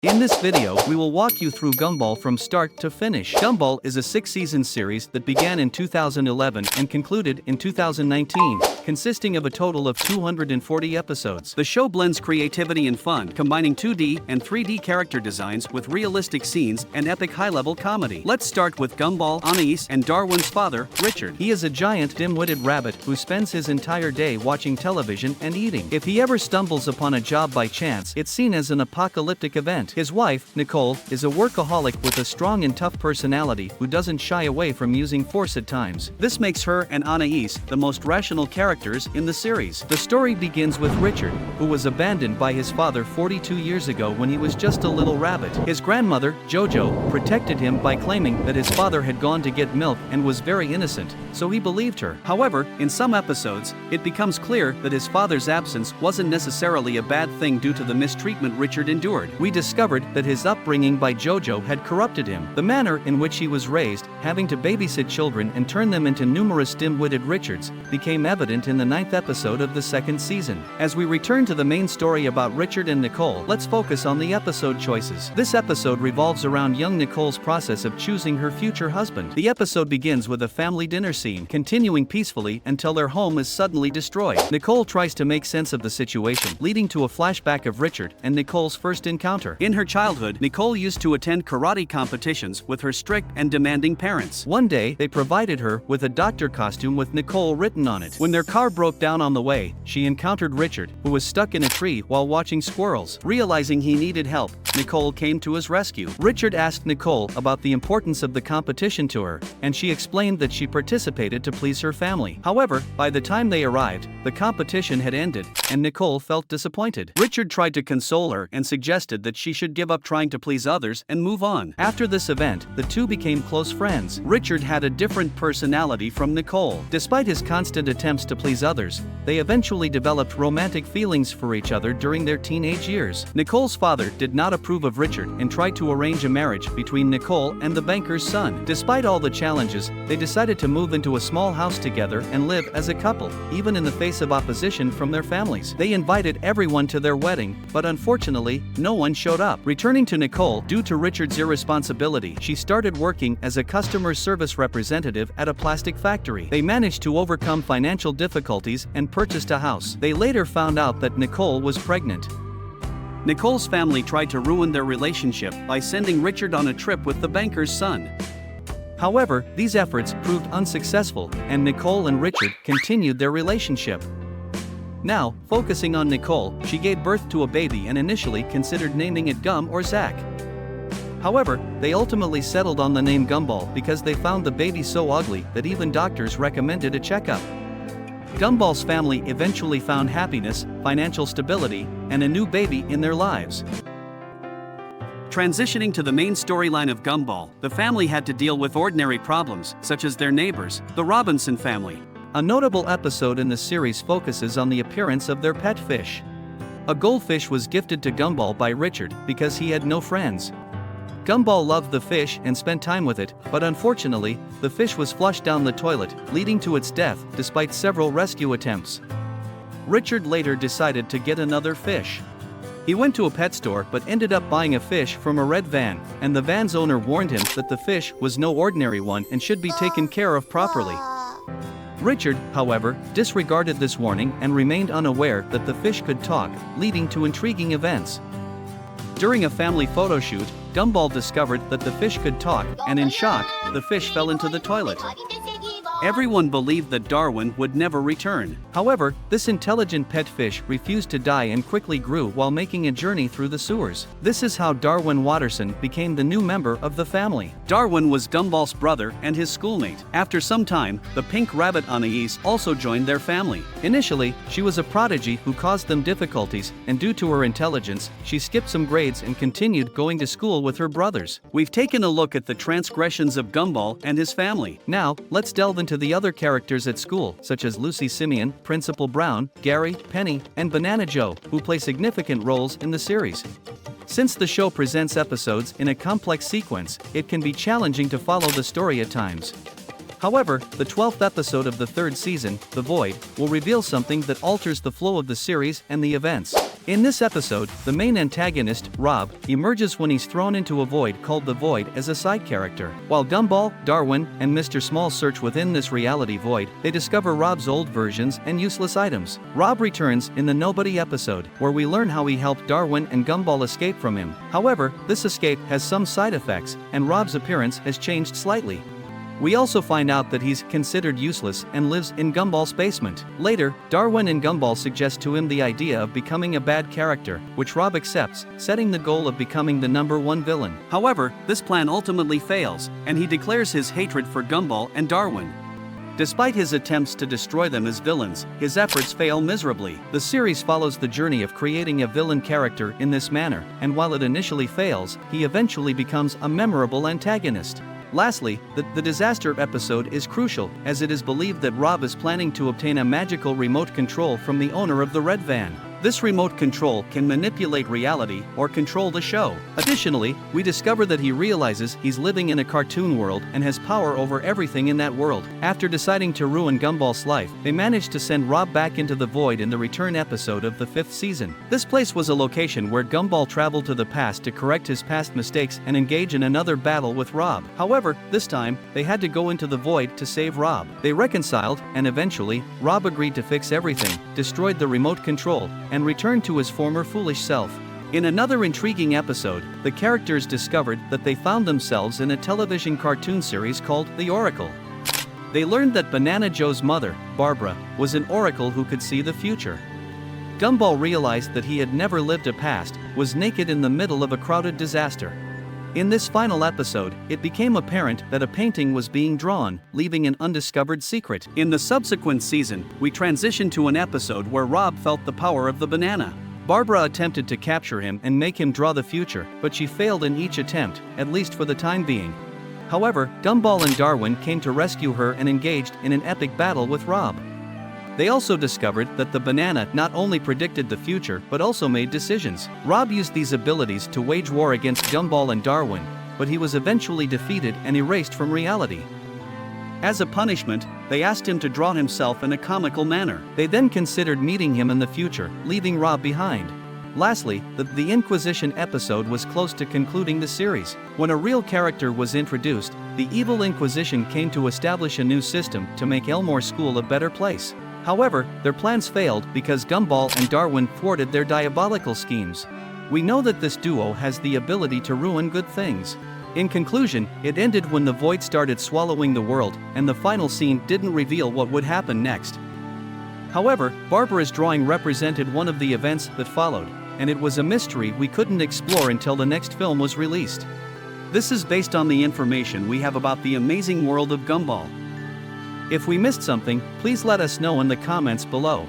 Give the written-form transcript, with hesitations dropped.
In this video, we will walk you through Gumball from start to finish. Gumball is a 6-season series that began in 2011 and concluded in 2019, consisting of a total of 240 episodes. The show blends creativity and fun, combining 2D and 3D character designs with realistic scenes and epic high-level comedy. Let's start with Gumball, Anais, and Darwin's father, Richard. He is a giant, dim-witted rabbit who spends his entire day watching television and eating. If he ever stumbles upon a job by chance, it's seen as an apocalyptic event. His wife, Nicole, is a workaholic with a strong and tough personality who doesn't shy away from using force at times. This makes her and Anais the most rational characters in the series. The story begins with Richard, who was abandoned by his father 42 years ago when he was just a little rabbit. His grandmother, Jojo, protected him by claiming that his father had gone to get milk and was very innocent, so he believed her. However, in some episodes, it becomes clear that his father's absence wasn't necessarily a bad thing due to the mistreatment Richard endured. We discovered that his upbringing by Jojo had corrupted him. The manner in which he was raised, having to babysit children and turn them into numerous dim-witted Richards, became evident in the 9th episode of the 2nd season. As we return to the main story about Richard and Nicole, let's focus on the episode choices. This episode revolves around young Nicole's process of choosing her future husband. The episode begins with a family dinner scene, continuing peacefully until their home is suddenly destroyed. Nicole tries to make sense of the situation, leading to a flashback of Richard and Nicole's first encounter. In her childhood, Nicole used to attend karate competitions with her strict and demanding parents. One day, they provided her with a doctor costume with Nicole written on it. When their car broke down on the way, she encountered Richard, who was stuck in a tree while watching squirrels. Realizing he needed help, Nicole came to his rescue. Richard asked Nicole about the importance of the competition to her, and she explained that she participated to please her family. However, by the time they arrived, the competition had ended, and Nicole felt disappointed. Richard tried to console her and suggested that she should give up trying to please others and move on. After this event, the two became close friends. Richard had a different personality from Nicole. Despite his constant attempts to please others, they eventually developed romantic feelings for each other during their teenage years. Nicole's father did not approve of Richard and tried to arrange a marriage between Nicole and the banker's son. Despite all the challenges, they decided to move into a small house together and live as a couple, even in the face of opposition from their families. They invited everyone to their wedding, but unfortunately, no one showed up. Returning to Nicole, due to Richard's irresponsibility, she started working as a customer service representative at a plastic factory. They managed to overcome financial difficulties and purchased a house. They later found out that Nicole was pregnant. Nicole's family tried to ruin their relationship by sending Richard on a trip with the banker's son. However, these efforts proved unsuccessful, and Nicole and Richard continued their relationship. Now, focusing on Nicole, she gave birth to a baby and initially considered naming it Gum or Zach. However, they ultimately settled on the name Gumball because they found the baby so ugly that even doctors recommended a checkup. Gumball's family eventually found happiness, financial stability, and a new baby in their lives. Transitioning to the main storyline of Gumball, the family had to deal with ordinary problems, such as their neighbors, the Robinson family. A notable episode in the series focuses on the appearance of their pet fish. A goldfish was gifted to Gumball by Richard because he had no friends. Gumball loved the fish and spent time with it, but unfortunately, the fish was flushed down the toilet, leading to its death despite several rescue attempts. Richard later decided to get another fish. He went to a pet store but ended up buying a fish from a red van, and the van's owner warned him that the fish was no ordinary one and should be taken care of properly. Richard, however, disregarded this warning and remained unaware that the fish could talk, leading to intriguing events. During a family photo shoot, Gumball discovered that the fish could talk, and in shock, the fish fell into the toilet. Everyone believed that Darwin would never return. However, this intelligent pet fish refused to die and quickly grew while making a journey through the sewers. This is how Darwin Watterson became the new member of the family. Darwin was Gumball's brother and his schoolmate. After some time, the pink rabbit Anais also joined their family. Initially, she was a prodigy who caused them difficulties, and due to her intelligence, she skipped some grades and continued going to school with her brothers. We've taken a look at the transgressions of Gumball and his family. Now, let's delve into the other characters at school, such as Lucy Simeon, Principal Brown, Gary, Penny, and Banana Joe, who play significant roles in the series. Since the show presents episodes in a complex sequence, it can be challenging to follow the story at times. However, the 12th episode of the 3rd season, The Void, will reveal something that alters the flow of the series and the events. In this episode, the main antagonist, Rob, emerges when he's thrown into a void called the Void as a side character. While Gumball, Darwin, and Mr. Small search within this reality void, they discover Rob's old versions and useless items. Rob returns in the Nobody episode, where we learn how he helped Darwin and Gumball escape from him. However, this escape has some side effects, and Rob's appearance has changed slightly. We also find out that he's considered useless and lives in Gumball's basement. Later, Darwin and Gumball suggest to him the idea of becoming a bad character, which Rob accepts, setting the goal of becoming the #1 villain. However, this plan ultimately fails, and he declares his hatred for Gumball and Darwin. Despite his attempts to destroy them as villains, his efforts fail miserably. The series follows the journey of creating a villain character in this manner, and while it initially fails, he eventually becomes a memorable antagonist. Lastly, the disaster episode is crucial, as it is believed that Rob is planning to obtain a magical remote control from the owner of the red van. This remote control can manipulate reality or control the show. Additionally, we discover that he realizes he's living in a cartoon world and has power over everything in that world. After deciding to ruin Gumball's life, they manage to send Rob back into the void in the return episode of the 5th season. This place was a location where Gumball traveled to the past to correct his past mistakes and engage in another battle with Rob. However, this time, they had to go into the void to save Rob. They reconciled, and eventually, Rob agreed to fix everything, destroyed the remote control, and returned to his former foolish self. In another intriguing episode, the characters discovered that they found themselves in a television cartoon series called The Oracle. They learned that Banana Joe's mother, Barbara, was an oracle who could see the future. Gumball realized that he had never lived a past, was naked in the middle of a crowded disaster. In this final episode, it became apparent that a painting was being drawn, leaving an undiscovered secret. In the subsequent season, we transition to an episode where Rob felt the power of the banana. Barbara attempted to capture him and make him draw the future, but she failed in each attempt, at least for the time being. However, Gumball and Darwin came to rescue her and engaged in an epic battle with Rob. They also discovered that the banana not only predicted the future but also made decisions. Rob used these abilities to wage war against Gumball and Darwin, but he was eventually defeated and erased from reality. As a punishment, they asked him to draw himself in a comical manner. They then considered meeting him in the future, leaving Rob behind. Lastly, the Inquisition episode was close to concluding the series. When a real character was introduced, the evil Inquisition came to establish a new system to make Elmore School a better place. However, their plans failed because Gumball and Darwin thwarted their diabolical schemes. We know that this duo has the ability to ruin good things. In conclusion, it ended when the void started swallowing the world, and the final scene didn't reveal what would happen next. However, Barbara's drawing represented one of the events that followed, and it was a mystery we couldn't explore until the next film was released. This is based on the information we have about the Amazing World of Gumball. If we missed something, please let us know in the comments below.